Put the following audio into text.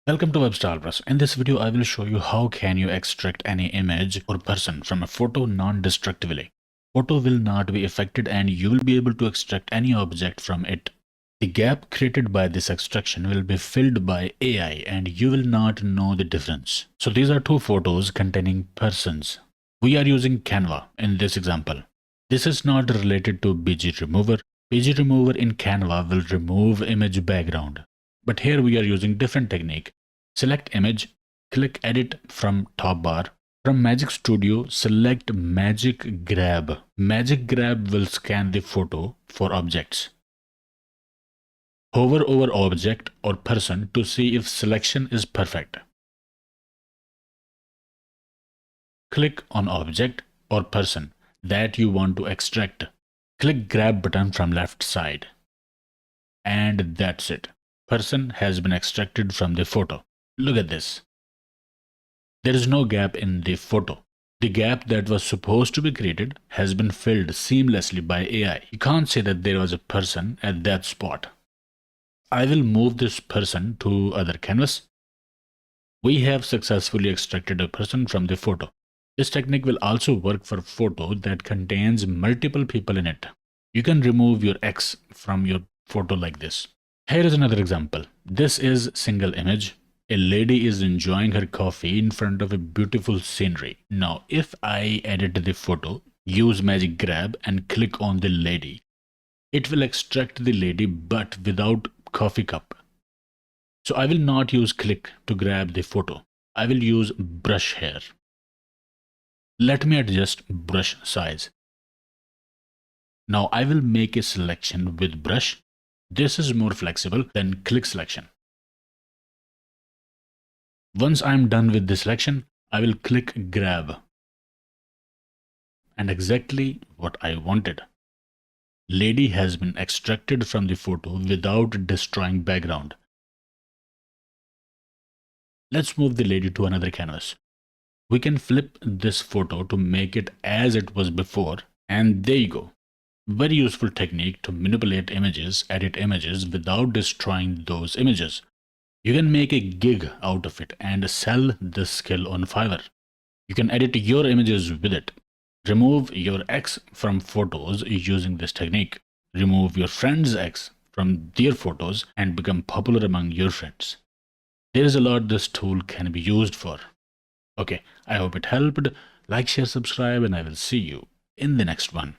Welcome to WebStarPlus. In this video, I will show you how can you extract any image or person from a photo non-destructively. Photo will not be affected and you will be able to extract any object from it. The gap created by this extraction will be filled by AI and you will not know the difference. So these are two photos containing persons. We are using Canva in this example. This is not related to BG remover. BG remover in Canva will remove image background. But here we are using different technique. Select image, click edit from top bar. From Magic Studio, select Magic Grab. Magic Grab will scan the photo for objects. Hover over object or person to see if selection is perfect. Click on object or person that you want to extract. Click grab button from left side. And that's it. Person has been extracted from the photo. Look at this. There is no gap in the photo. The gap that was supposed to be created has been filled seamlessly by AI. You can't say that there was a person at that spot. I will move this person to other canvas. We have successfully extracted a person from the photo. This technique will also work for a photo that contains multiple people in it. You can remove your X from your photo like this. Here is another example. This is single image. A lady is enjoying her coffee in front of a beautiful scenery. Now, if I edit the photo, use Magic Grab and click on the lady, it will extract the lady but without coffee cup. So I will not use click to grab the photo. I will use brush here. Let me adjust brush size. Now I will make a selection with brush. This is more flexible than click selection. Once I am done with the selection, I will click grab. And exactly what I wanted. Lady has been extracted from the photo without destroying background. Let's move the lady to another canvas. We can flip this photo to make it as it was before, and there you go. Very useful technique to manipulate images, edit images without destroying those images. You can make a gig out of it and sell this skill on Fiverr. You can edit your images with it. Remove your X from photos using this technique. Remove your friend's X from their photos and become popular among your friends. There is a lot this tool can be used for. Okay, I hope it helped. Like, share, subscribe, and I will see you in the next one.